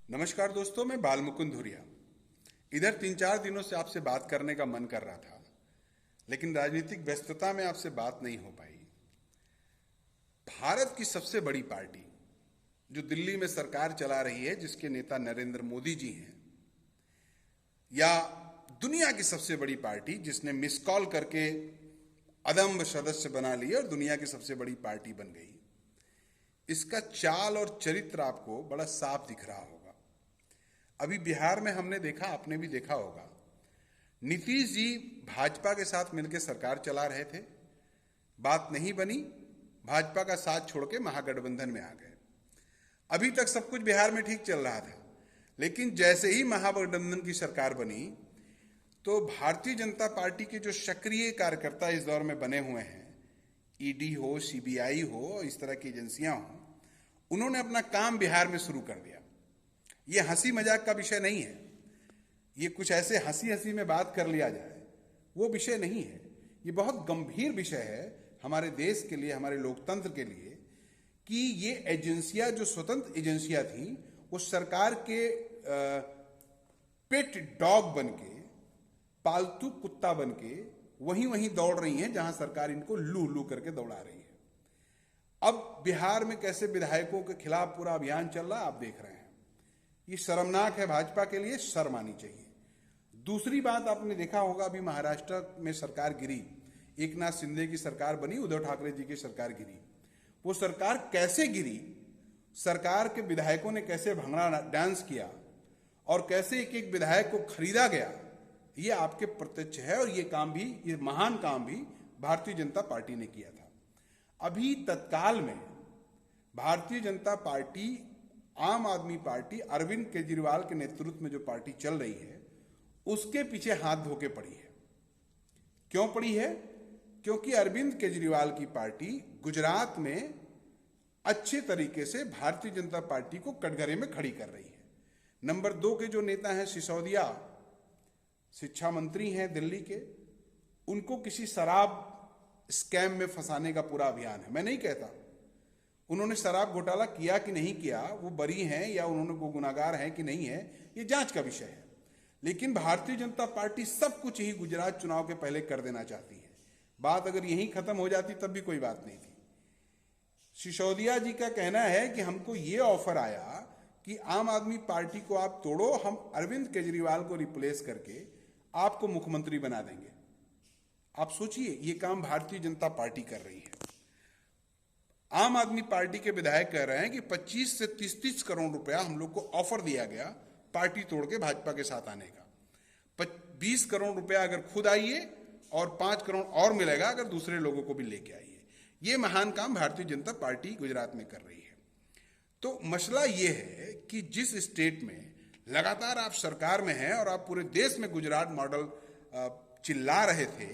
नमस्कार दोस्तों, मैं बालमुकुंद धुरिया। इधर 3-4 दिनों से आपसे बात करने का मन कर रहा था, लेकिन राजनीतिक व्यस्तता में आपसे बात नहीं हो पाई। भारत की सबसे बड़ी पार्टी जो दिल्ली में सरकार चला रही है, जिसके नेता नरेंद्र मोदी जी हैं, या दुनिया की सबसे बड़ी पार्टी जिसने मिस कॉल करके अदम्ब सदस्य बना लिए और दुनिया की सबसे बड़ी पार्टी बन गई, इसका चाल और चरित्र आपको बड़ा साफ दिख रहा होगा। अभी बिहार में हमने देखा, आपने भी देखा होगा, नीतीश जी भाजपा के साथ मिलकर सरकार चला रहे थे, बात नहीं बनी, भाजपा का साथ छोड़ के महागठबंधन में आ गए। अभी तक सब कुछ बिहार में ठीक चल रहा था, लेकिन जैसे ही महागठबंधन की सरकार बनी तो भारतीय जनता पार्टी के जो सक्रिय कार्यकर्ता इस दौर में बने हुए हैं, ईडी हो, सीबीआई हो, इस तरह की एजेंसियां हो, उन्होंने अपना काम बिहार में शुरू कर दिया। ये हंसी मजाक का विषय नहीं है, ये कुछ ऐसे हंसी हंसी में बात कर लिया जाए वो विषय नहीं है। ये बहुत गंभीर विषय है हमारे देश के लिए, हमारे लोकतंत्र के लिए, कि ये एजेंसियां जो स्वतंत्र एजेंसियां थी, वो सरकार के पेट डॉग बन के, पालतू कुत्ता बन के वहीं वहीं दौड़ रही हैं जहां सरकार इनको लू लू करके दौड़ा रही है। अब बिहार में कैसे विधायकों के खिलाफ पूरा अभियान चल रहा है, आप देख रहे हैं। ये शर्मनाक है, भाजपा के लिए शर्म आनी चाहिए। दूसरी बात, आपने देखा होगा, अभी महाराष्ट्र में सरकार गिरी, एकनाथ शिंदे की सरकार बनी, उद्धव ठाकरे जी की सरकार गिरी। वो सरकार कैसे गिरी, सरकार के विधायकों ने कैसे भंगड़ा डांस किया और कैसे एक एक विधायक को खरीदा गया, ये आपके प्रत्यक्ष है। और ये काम भी, ये महान काम भी भारतीय जनता पार्टी ने किया था। अभी तत्काल में भारतीय जनता पार्टी, आम आदमी पार्टी, अरविंद केजरीवाल के नेतृत्व में जो पार्टी चल रही है, उसके पीछे हाथ धो के पड़ी है। क्यों पड़ी है? क्योंकि अरविंद केजरीवाल की पार्टी गुजरात में अच्छे तरीके से भारतीय जनता पार्टी को कटघरे में खड़ी कर रही है। नंबर 2 के जो नेता हैं, सिसोदिया, शिक्षा मंत्री हैं दिल्ली के, उनको किसी शराब स्कैम में फंसाने का पूरा अभियान है। मैं नहीं कहता उन्होंने शराब घोटाला किया कि नहीं किया, वो बरी हैं या उन्होंने वो गुनाहगार हैं कि नहीं है, ये जांच का विषय है। लेकिन भारतीय जनता पार्टी सब कुछ ही गुजरात चुनाव के पहले कर देना चाहती है। बात अगर यहीं खत्म हो जाती तब भी कोई बात नहीं थी। सिसोदिया जी का कहना है कि हमको ये ऑफर आया कि आम आदमी पार्टी को आप तोड़ो, हम अरविंद केजरीवाल को रिप्लेस करके आपको मुख्यमंत्री बना देंगे। आप सोचिए, ये काम भारतीय जनता पार्टी कर रही है। आम आदमी पार्टी के विधायक कह रहे हैं कि 25 से 30 करोड़ रुपया हम लोग को ऑफर दिया गया पार्टी तोड़ के भाजपा के साथ आने का। 20 करोड़ रुपया अगर खुद आइए और 5 करोड़ और मिलेगा अगर दूसरे लोगों को भी लेके आइए। ये महान काम भारतीय जनता पार्टी गुजरात में कर रही है। तो मसला ये है कि जिस स्टेट में लगातार आप सरकार में हैं और आप पूरे देश में गुजरात मॉडल चिल्ला रहे थे,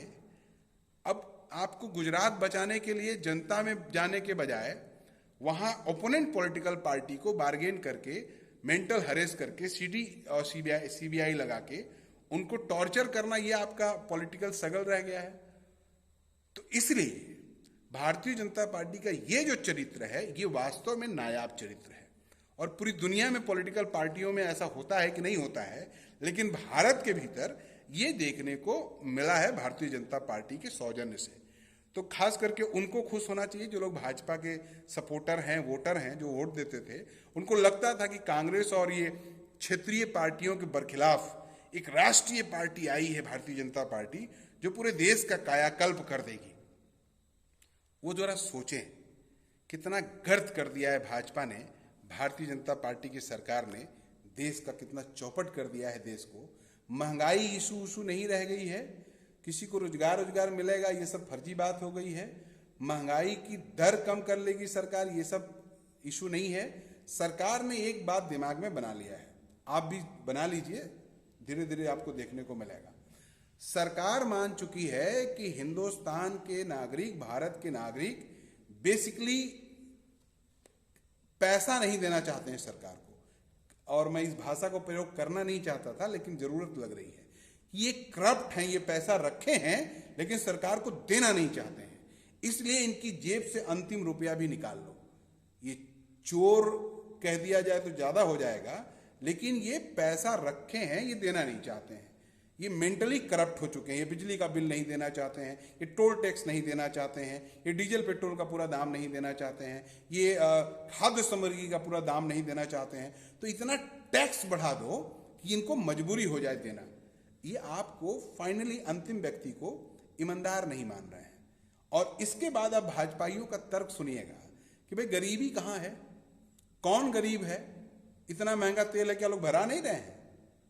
अब आपको गुजरात बचाने के लिए जनता में जाने के बजाय वहां ओपोनेंट पॉलिटिकल पार्टी को बार्गेन करके, मेंटल हरेस करके, सीडी और सीबीआई लगा के उनको टॉर्चर करना, ये आपका पॉलिटिकल सगल रह गया है। तो इसलिए भारतीय जनता पार्टी का ये जो चरित्र है, ये वास्तव में नायाब चरित्र है। और पूरी दुनिया में पॉलिटिकल पार्टियों में ऐसा होता है कि नहीं होता है, लेकिन भारत के भीतर ये देखने को मिला है भारतीय जनता पार्टी के सौजन्य से। तो खास करके उनको खुश होना चाहिए जो लोग भाजपा के सपोर्टर हैं, वोटर हैं, जो वोट देते थे। उनको लगता था कि कांग्रेस और ये क्षेत्रीय पार्टियों के बरखिलाफ एक राष्ट्रीय पार्टी आई है, भारतीय जनता पार्टी, जो पूरे देश का कायाकल्प कर देगी। वो जरा सोचें, कितना गर्द कर दिया है भाजपा ने, भारतीय जनता पार्टी की सरकार ने देश का कितना चौपट कर दिया है देश को। महंगाई इशू नहीं रह गई है, किसी को रोजगार मिलेगा ये सब फर्जी बात हो गई है। महंगाई की दर कम कर लेगी सरकार, ये सब इशू नहीं है। सरकार ने एक बात दिमाग में बना लिया है, आप भी बना लीजिए, धीरे धीरे आपको देखने को मिलेगा। सरकार मान चुकी है कि हिंदुस्तान के नागरिक, भारत के नागरिक बेसिकली पैसा नहीं देना चाहते हैं सरकार को। और मैं इस भाषा को प्रयोग करना नहीं चाहता था, लेकिन जरूरत लग रही है। ये करप्ट हैं, ये पैसा रखे हैं लेकिन सरकार को देना नहीं चाहते हैं, इसलिए इनकी जेब से अंतिम रुपया भी निकाल लो। ये चोर कह दिया जाए तो ज्यादा हो जाएगा, लेकिन ये पैसा रखे हैं, ये देना नहीं चाहते हैं। ये मेंटली करप्ट हो चुके हैं। ये बिजली का बिल नहीं देना चाहते हैं, ये टोल टैक्स नहीं देना चाहते हैं, ये डीजल पेट्रोल का पूरा दाम नहीं देना चाहते हैं, ये खाद्य सामग्री का पूरा दाम नहीं देना चाहते हैं। तो इतना टैक्स बढ़ा दो कि इनको मजबूरी हो जाए देना। ये आपको फाइनली अंतिम व्यक्ति को ईमानदार नहीं मान रहे हैं। और इसके बाद अब भाजपाइयों का तर्क सुनिएगा कि भाई गरीबी कहाँ है, कौन गरीब है? इतना महंगा तेल है, क्या लोग भरा नहीं रहे हैं?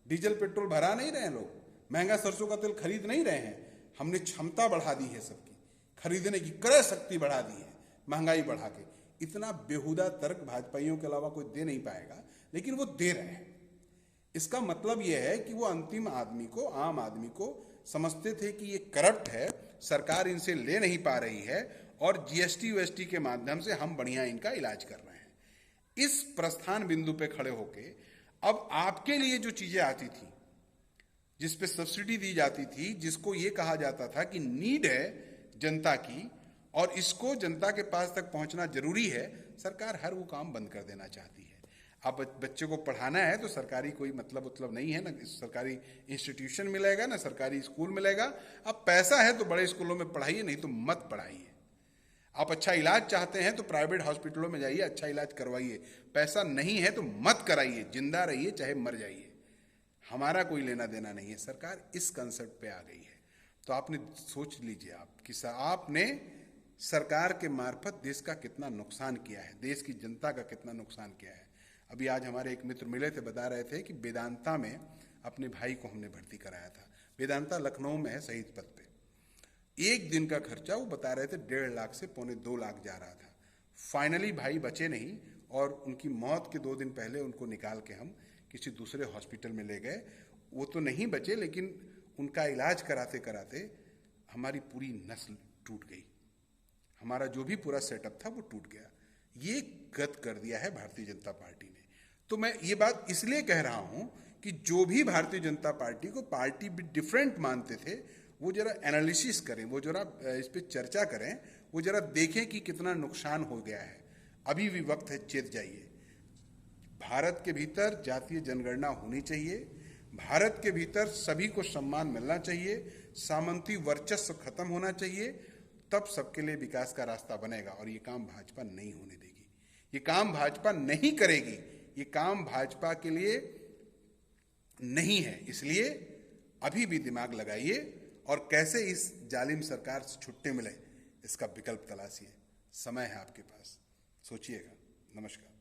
डीजल पेट्रोल भरा नहीं रहे हैं लोग? महंगा सरसों का तेल खरीद नहीं रहे हैं? हमने क्षमता बढ़ा दी है सबकी, खरीदने की क्रय शक्ति बढ़ा दी है महंगाई बढ़ा के। इतना बेहुदा तर्क भाजपाइयों के अलावा कोई दे नहीं पाएगा, लेकिन वो दे रहे हैं। इसका मतलब यह है कि वो अंतिम आदमी को, आम आदमी को समझते थे कि ये करप्ट है, सरकार इनसे ले नहीं पा रही है और जीएसटी वीएसटी के माध्यम से हम बढ़िया इनका इलाज कर रहे हैं। इस प्रस्थान बिंदु पे खड़े होके अब आपके लिए जो चीजें आती थी, जिस पे सब्सिडी दी जाती थी, जिसको ये कहा जाता था कि नीड है जनता की और इसको जनता के पास तक पहुंचना जरूरी है, सरकार हर वो काम बंद कर देना चाहती है। अब बच्चे को पढ़ाना है तो सरकारी कोई मतलब नहीं है ना, सरकारी इंस्टीट्यूशन मिलेगा ना सरकारी स्कूल मिलेगा। अब पैसा है तो बड़े स्कूलों में पढ़ाइए, नहीं तो मत पढ़ाइए। आप अच्छा इलाज चाहते हैं तो प्राइवेट हॉस्पिटलों में जाइए, अच्छा इलाज करवाइए। पैसा नहीं है तो मत कराइए, जिंदा रहिए चाहे मर जाइए, हमारा कोई लेना देना नहीं है। सरकार इस कंसेप्ट पे आ गई है। तो आपने सोच लीजिए आप कि आपने सरकार के मार्फत देश का कितना नुकसान किया है, देश की जनता का कितना नुकसान किया है। अभी आज हमारे एक मित्र मिले थे, बता रहे थे कि वेदांता में अपने भाई को हमने भर्ती कराया था। वेदांता लखनऊ में है, शहीद पथ पे। एक दिन का खर्चा वो बता रहे थे 1.5 लाख से 2.25 लाख जा रहा था। फाइनली भाई बचे नहीं और उनकी मौत के 2 दिन पहले उनको निकाल के हम किसी दूसरे हॉस्पिटल में ले गए। वो तो नहीं बचे, लेकिन उनका इलाज कराते कराते हमारी पूरी नस्ल टूट गई, हमारा जो भी पूरा सेटअप था वो टूट गया। ये गत कर दिया है भारतीय जनता पार्टी ने। तो मैं ये बात इसलिए कह रहा हूं कि जो भी भारतीय जनता पार्टी को पार्टी भी डिफरेंट मानते थे, वो जरा एनालिसिस करें, वो जरा इस पे चर्चा करें, वो जरा देखें कि कितना नुकसान हो गया है। अभी भी वक्त है, चेत जाइए। भारत के भीतर जातीय जनगणना होनी चाहिए, भारत के भीतर सभी को सम्मान मिलना चाहिए, सामंती वर्चस्व खत्म होना चाहिए, तब सबके लिए विकास का रास्ता बनेगा। और ये काम भाजपा नहीं होने देगी, ये काम भाजपा नहीं करेगी, ये काम भाजपा के लिए नहीं है। इसलिए अभी भी दिमाग लगाइए और कैसे इस जालिम सरकार से छुट्टी मिले इसका विकल्प तलाशिए। समय है आपके पास, सोचिएगा। नमस्कार।